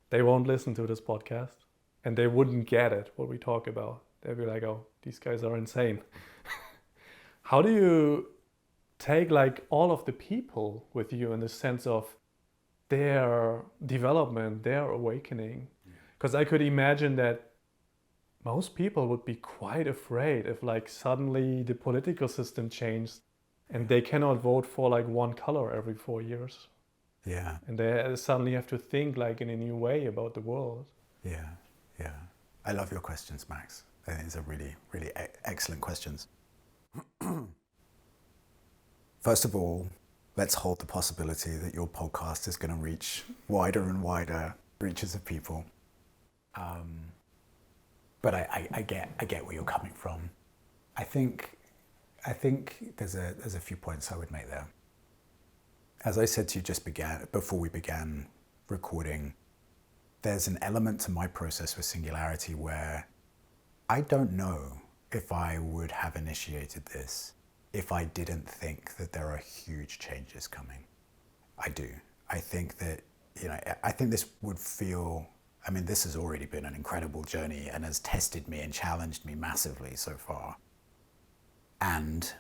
B: they won't listen to this podcast, and they wouldn't get it, what we talk about. They'd be like, oh, these guys are insane. How do you take like all of the people with you in the sense of their development, their awakening? Because I could imagine that most people would be quite afraid if like suddenly the political system changed and they cannot vote for like one color every 4 years.
A: Yeah.
B: And they suddenly have to think like in a new way about the world.
A: Yeah. I love your questions, Max. I think these are really, really excellent questions. First of all, let's hold the possibility that your podcast is going to reach wider and wider reaches of people. But I get where you're coming from. I think there's a few points I would make there. As I said to you before we began recording, there's an element to my process with Singularity where I don't know if I would have initiated this if I didn't think that there are huge changes coming. I do. I think that, I think this would feel, this has already been an incredible journey and has tested me and challenged me massively so far. And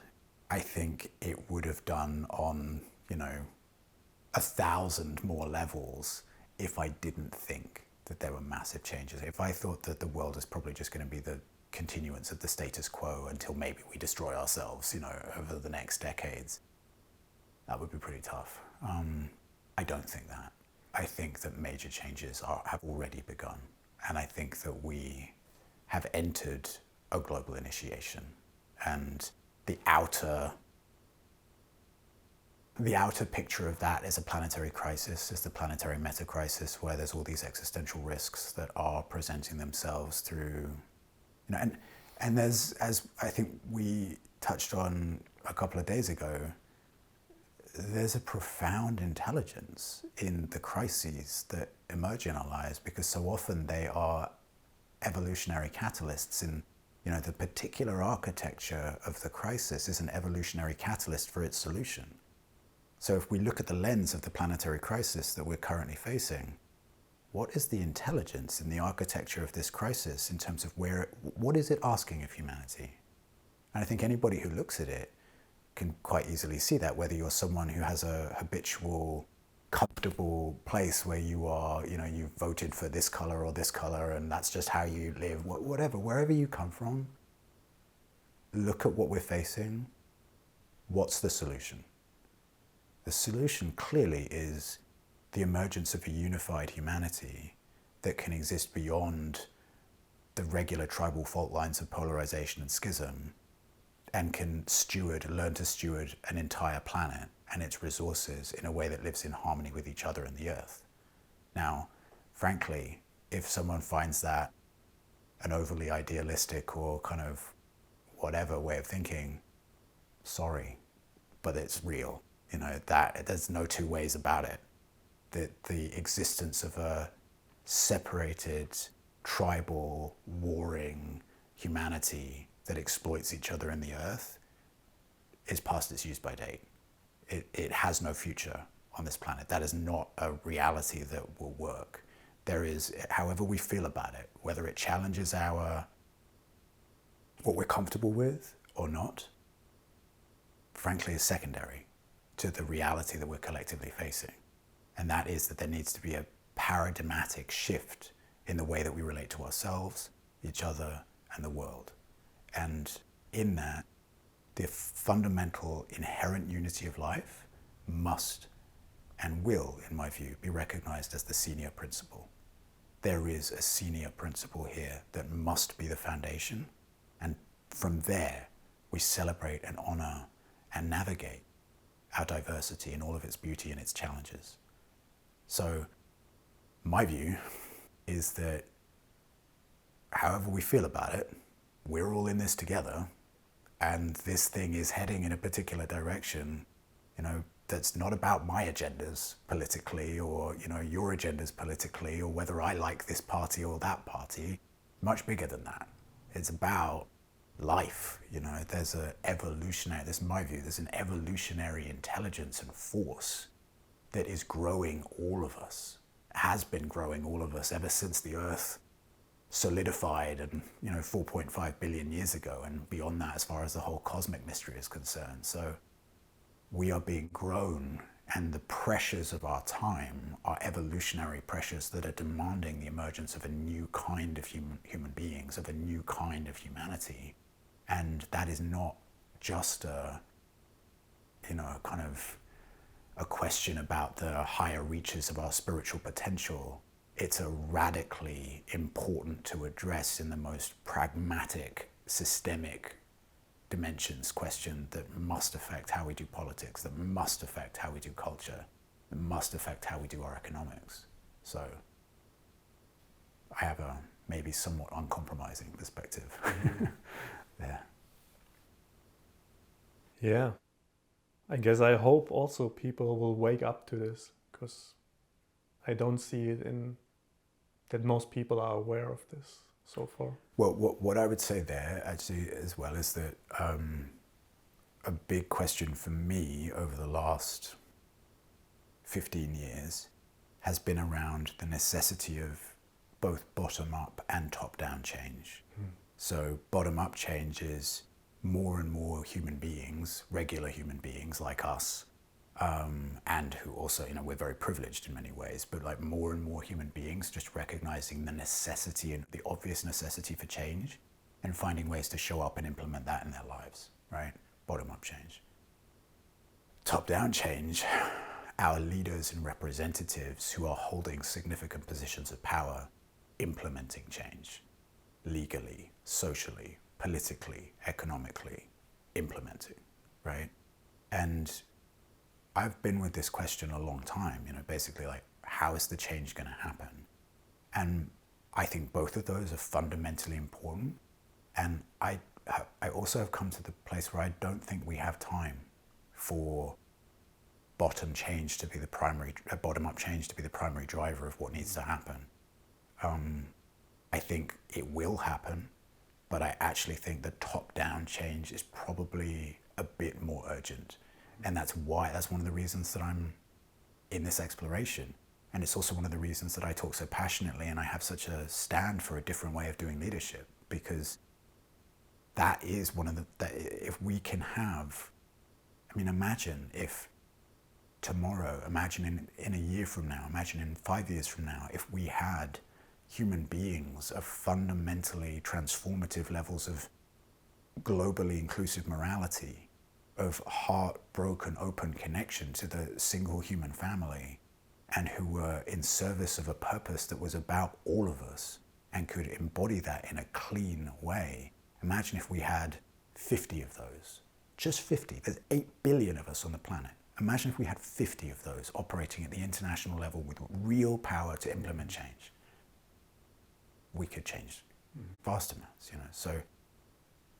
A: I think it would have done on, 1,000 more levels if I didn't think that there were massive changes. If I thought that the world is probably just going to be the continuance of the status quo until maybe we destroy ourselves, over the next decades, that would be pretty tough. I don't think that. I think that major changes have already begun. And I think that we have entered a global initiation. And the outer picture of that is a planetary crisis, is the planetary meta crisis, where there's all these existential risks that are presenting themselves through, and there's, as I think we touched on a couple of days ago, there's a profound intelligence in the crises that emerge in our lives, because so often they are evolutionary catalysts. In the particular architecture of the crisis is an evolutionary catalyst for its solution. So if we look at the lens of the planetary crisis that we're currently facing, what is the intelligence in the architecture of this crisis in terms of what is it asking of humanity? And I think anybody who looks at it can quite easily see that, whether you're someone who has a habitual, comfortable place where you are, you voted for this color or this color, and that's just how you live, whatever, wherever you come from, look at what we're facing. What's the solution? The solution clearly is the emergence of a unified humanity that can exist beyond the regular tribal fault lines of polarization and schism, and can learn to steward an entire planet and its resources in a way that lives in harmony with each other and the earth. Now, frankly, if someone finds that an overly idealistic or kind of whatever way of thinking, sorry, but it's real. That there's no two ways about it. The existence of a separated, tribal, warring humanity that exploits each other in the earth is past its use by date. It has no future on this planet. That is not a reality that will work. There is, however we feel about it, whether it challenges what we're comfortable with or not, frankly, is secondary to the reality that we're collectively facing. And that is that there needs to be a paradigmatic shift in the way that we relate to ourselves, each other, and the world. And in that, the fundamental inherent unity of life must and will, in my view, be recognized as the senior principle. There is a senior principle here that must be the foundation. And from there, we celebrate and honor and navigate our diversity in all of its beauty and its challenges. So my view is that however we feel about it, we're all in this together, and this thing is heading in a particular direction, that's not about my agendas politically or, your agendas politically, or whether I like this party or that party. Much bigger than that. It's about life. There's this is my view, there's an evolutionary intelligence and force that is growing all of us, has been growing all of us ever since the earth solidified and 4.5 billion years ago, and beyond that as far as the whole cosmic mystery is concerned. So we are being grown, and the pressures of our time are evolutionary pressures that are demanding the emergence of a new kind of human beings, of a new kind of humanity. And that is not just a question about the higher reaches of our spiritual potential. It's a radically important to address in the most pragmatic, systemic dimensions question that must affect how we do politics, that must affect how we do culture, that must affect how we do our economics. So I have a maybe somewhat uncompromising perspective.
B: Yeah. I guess I hope also people will wake up to this, because I don't see it that most people are aware of this so far.
A: Well, what I would say there actually as well is that a big question for me over the last 15 years has been around the necessity of both bottom-up and top-down change. So bottom-up change is more and more human beings, regular human beings like us, and who also, we're very privileged in many ways, but like more and more human beings just recognizing the necessity and the obvious necessity for change and finding ways to show up and implement that in their lives, right? Bottom-up change. Top-down change, our leaders and representatives who are holding significant positions of power, implementing change, legally, socially, politically, economically, implementing, right? And I've been with this question a long time, basically like, how is the change going to happen? And I think both of those are fundamentally important. And I also have come to the place where I don't think we have time for bottom-up change to be the primary driver of what needs to happen. I think it will happen, but I actually think the top-down change is probably a bit more urgent. And that's one of the reasons that I'm in this exploration. And it's also one of the reasons that I talk so passionately and I have such a stand for a different way of doing leadership, because that is one of the, that if we can have, I mean, imagine if tomorrow, imagine in a year from now, imagine in 5 years from now, if we had human beings of fundamentally transformative levels of globally inclusive morality, of heartbroken open connection to the single human family, and who were in service of a purpose that was about all of us and could embody that in a clean way. Imagine if we had 50 of those, just 50. There's 8 billion of us on the planet. Imagine if we had 50 of those operating at the international level with real power to implement change. We could change vast amounts, you know. So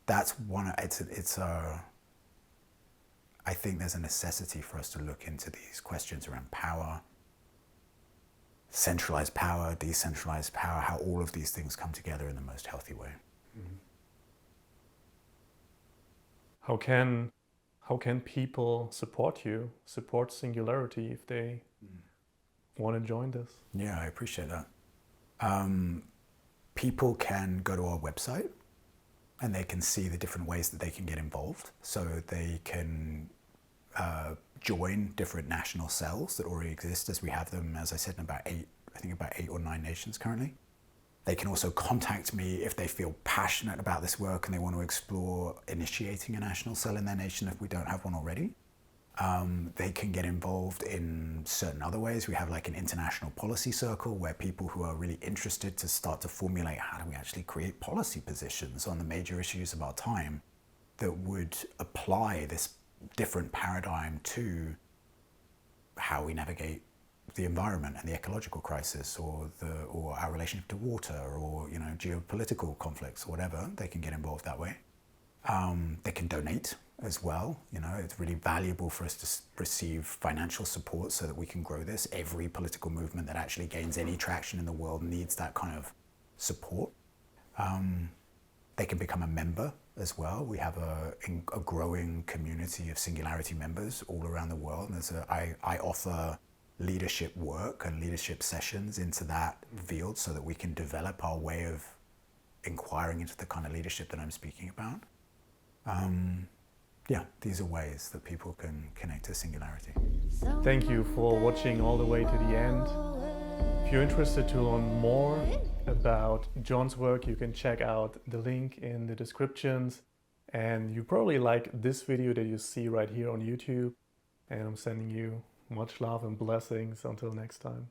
A: that's one, I think there's a necessity for us to look into these questions around power, centralized power, decentralized power, how all of these things come together in the most healthy way.
B: How can people support you, support Singularity if they want to join this?
A: Yeah, I appreciate that. People can go to our website and they can see the different ways that they can get involved. So they can join different national cells that already exist, as we have them, as I said, in about 8 or 9 nations currently. They can also contact me if they feel passionate about this work and they want to explore initiating a national cell in their nation if we don't have one already. They can get involved in certain other ways. We have like an international policy circle where people who are really interested to start to formulate how do we actually create policy positions on the major issues of our time that would apply this different paradigm to how we navigate the environment and the ecological crisis, or our relationship to water, or geopolitical conflicts or whatever. They can get involved that way. They can donate as well. It's really valuable for us to receive financial support so that we can grow this. Every political movement that actually gains any traction in the world needs that kind of support. They can become a member as well. We have a growing community of Singularity members all around the world. And I offer leadership work and leadership sessions into that field so that we can develop our way of inquiring into the kind of leadership that I'm speaking about. These are ways that people can connect to Singularity.
B: Thank you for watching all the way to the end. If you're interested to learn more about Jon's work, you can check out the link in the descriptions. And you probably like this video that you see right here on YouTube. And I'm sending you much love and blessings. Until next time.